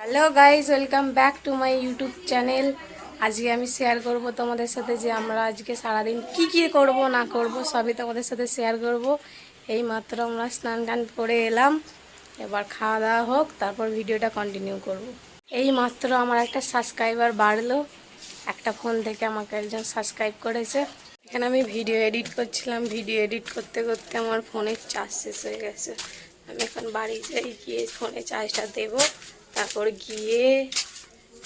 Hello guys, welcome back to my YouTube channel. আজকে আমি share করব তোমাদের সাথে যে আমরা আজকে সারাদিন কি কি করব না করব সবই তোমাদের সাথে শেয়ার করব। এই মাত্র আমরা স্নান টান করে এলাম, এবার খাওয়া দাওয়া হোক, তারপর ভিডিওটা কন্টিনিউ করব। এই মাত্র আমার একটা সাবস্ক্রাইবার বাড়লো, একটা ফোন থেকে আমাকে একজন সাবস্ক্রাইব করেছে। এখানে আমি ভিডিও এডিট করছিলাম, ভিডিও এডিট করতে করতে আমার ফোনের চার্জ শেষ হয়ে গেছে। আমি এখন বাড়ি যাই, গিয়ে ফোনে চার্জটা দেবো, তারপর গিয়ে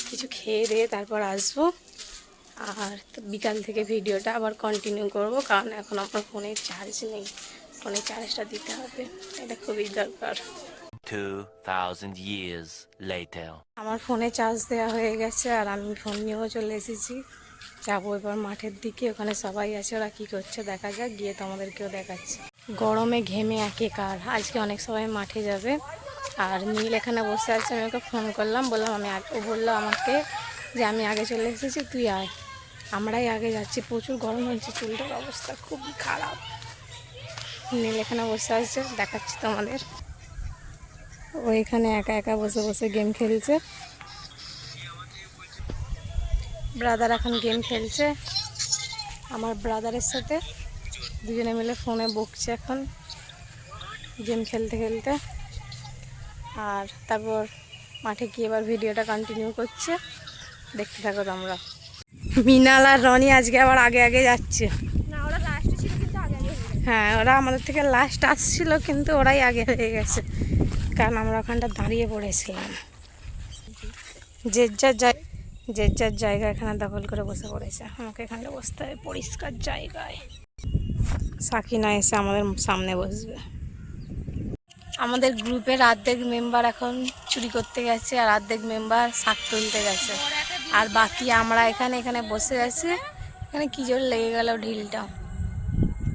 কিছু খেয়ে দিয়ে তারপর আসবো। আর বিকাল থেকে ভিডিওটা আবার কন্টিনিউ করব, কারণ এখন আমার ফোনে চার্জ নেই, ফোনে চার্জটা দিতে হবে, এটা খুবই দরকার। 2000 years later. আমার ফোনে চার্জ দেওয়া হয়ে গেছে আর আমি ফোন নিয়েও চলে এসেছি। যাবো এবার মাঠের দিকে, ওখানে সবাই আছে, ওরা কী করছে দেখা যাক, গিয়ে তোমাদেরকেও দেখাচ্ছি। গরমে ঘেমে একেকার, আজকে অনেক সবাই মাঠে যাবে। আর নীল এখানে বসে আছে, আমি ওকে ফোন করলাম, বললাম ও বললো আমাকে যে আমি আগে চলে এসেছি, তুই আয়। আমরাই আগে যাচ্ছি, প্রচুর গরম হচ্ছে, চুলটার অবস্থা খুবই খারাপ। নীল এখানে বসে আছে, দেখাচ্ছি তোমাদের। ও এখানে একা একা বসে বসে গেম খেলছে। ব্রাদার এখন গেম খেলছে আমার ব্রাদারের সাথে, দুজনে মিলে ফোনে বকছে এখন গেম খেলতে খেলতে। আর তারপর মাঠে গিয়ে এবার ভিডিওটা কন্টিনিউ করছে, দেখতে থাকো তোমরা। মিনাল আর রনি আজকে আবার আগে আগে যাচ্ছে। হ্যাঁ, ওরা আমাদের থেকে লাস্ট আসছিল, কিন্তু ওরাই আগে হয়ে গেছে, কারণ আমরা ওখানটা দাঁড়িয়ে পড়েছিলাম। যে যার জায়গা এখানে দখল করে বসে পড়েছে, আমাকে এখানটা বসতে হবে পরিষ্কার জায়গায়। সাকিনা এসে আমাদের সামনে বসবে। আমাদের গ্রুপের অর্ধেক মেম্বার এখন চুরি করতে গেছে, আর অর্ধেক মেম্বার শাক তুলতে গেছে, আর বাকি আমরা এখানে বসে আছি। এখানে কি জোর লেগে গেল ঢিলটা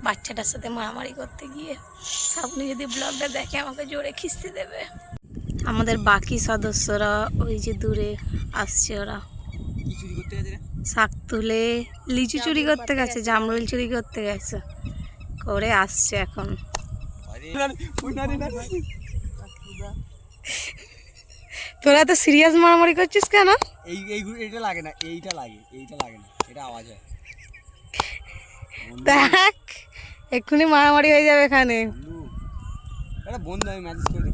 বাচ্চাটার সাথে মারামারি করতে গিয়ে। সামনে যদি ব্লগটা দেখে আমাকে জোরে খিস্তি দেবে। আমাদের বাকি সদস্যরা ওই যে দূরে আসছে, ওরা শাক তুলে লিচু চুরি করতে গেছে, জামরুল চুরি করতে গেছে, করে আসছে এখন। তোরা তো সিরিয়াস মারামারি করছিস কেন? এইটা লাগে না, এইটা লাগে না, এটা আওয়াজ হয়। দেখ এক্ষুনি মারামারি হয়ে যাবে এখানে। এটা বন্ধু, আমি ম্যাসেজ করে দিই।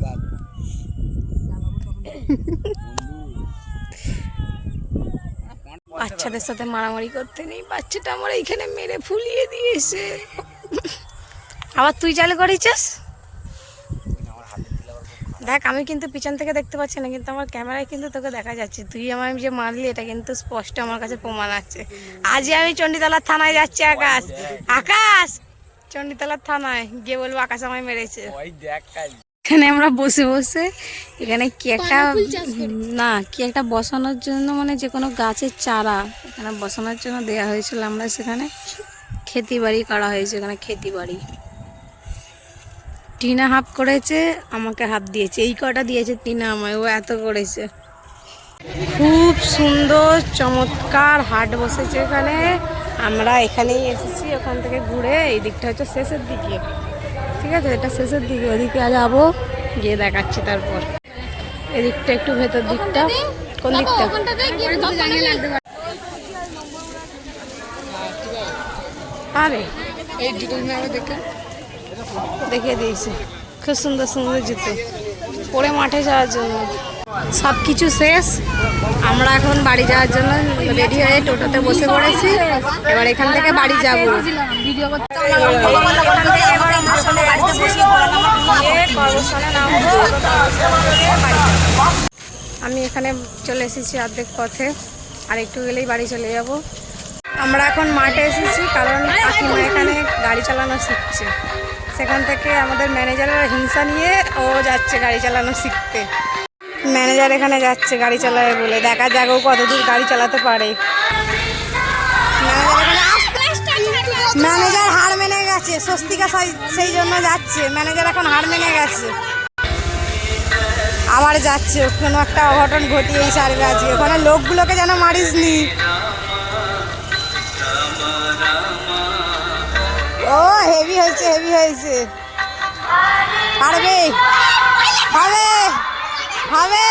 বাচ্চাদের সাথে মারামারি করতে নেই, বাচ্চাটা আমার এইখানে মেরে ফুলিয়ে দিয়েছে। আবার তুই চালু করেছিস। দেখ আমি কিন্তু পিছন থেকে দেখতে পাচ্ছি না, কিন্তু আমার ক্যামেরায় কিন্তু তোকে দেখা যাচ্ছে। তুই আমার যে মারলি এটা কিন্তু স্পষ্ট আমার কাছে প্রমাণ আছে। আজই আমি চণ্ডীতলার থানায় যাচ্ছি। আকাশ চণ্ডীতলার থানায় গিয়ে বলবো আকাশ আমায় মেরেছে। এখানে আমরা বসে বসে এখানে কি একটা বসানোর জন্য, মানে যে কোনো গাছের চারা এখানে বসানোর জন্য দেওয়া হয়েছিল। আমরা সেখানে খেতি বাড়ি করা হয়েছে, এখানে খেতি বাড়ি। টিনা হাফ করেছে, আমাকে হাফ দিয়েছে, এই কটা দিয়েছে টিনা আমায়, ও এত করেছে। খুব সুন্দর চমৎকার হাট বসেছে এখানে। আমরা এখানেই এসেছি, ওখান থেকে ঘুরে এই দিকটা হচ্ছে শেষের দিকে, ঠিক আছে, এটা শেষের দিকে, ওদিকে যাবো, গিয়ে দেখাচ্ছি। তারপর এদিকটা একটু ভেতর দিকটা, কোন দিকটা আরে এই জুতো দেখিয়ে দিয়েছে, খুব সুন্দর সুন্দর জুতো পরে মাঠে যাওয়ার জন্য। সব কিছু শেষ, আমরা এখন বাড়ি যাওয়ার জন্য রেডি হয়ে টোটোতে বসে পড়েছি। এবার এখান থেকে বাড়ি যাবো। আমি এখানে চলে এসেছি অর্ধেক পথে, আর একটু গেলেই বাড়ি চলে যাব। আমরা এখন মাঠে এসেছি, কারণ কাকিমা এখানে গাড়ি চালানো শিখছে। সেখান থেকে আমাদের ম্যানেজারের হিংসা নিয়ে ও যাচ্ছে গাড়ি চালানো শিখতে। ম্যানেজার এখানে যাচ্ছে গাড়ি চালাবে বলে, দেখা যাক ও কতদূর গাড়ি চালাতে পারে। ম্যানেজার হার মেনে গেছে, স্বস্তিকা সেই জন্য যাচ্ছে। ম্যানেজার এখন হার মেনে গেছে, আবার যাচ্ছে। কোনো একটা অঘটন ঘটিয়েই সারবে আজকে, ওখানে লোকগুলোকে যেন মারিস নি। ও হেভি হয়েছে, পারবে, হবে হবে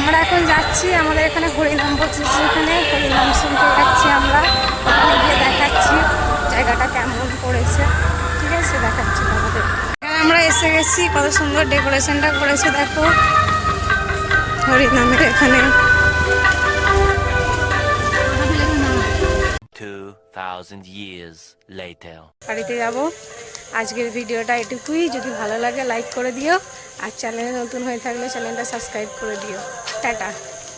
আমরা এখন যাচ্ছি, আমাদের এখানে হরিনাম বসেছে, এখানে হরিনাম শুনতে যাচ্ছি আমরা। ওখানে গিয়ে দেখাচ্ছি জায়গাটা কেমন করেছে, ঠিক আছে, দেখাচ্ছি আমাদের। এখানে আমরা এসে গেছি, কত সুন্দর ডেকোরেশনটা করেছে দেখো হরিনামের এখানে। 2000 years later. বাড়িতে যাব। আজকের ভিডিওটা এটুকুই, যদি ভালো লাগে লাইক করে দিও, আর চ্যানেলে নতুন হয়ে থাকলে চ্যানেলটা সাবস্ক্রাইব করে দিও। টাটা।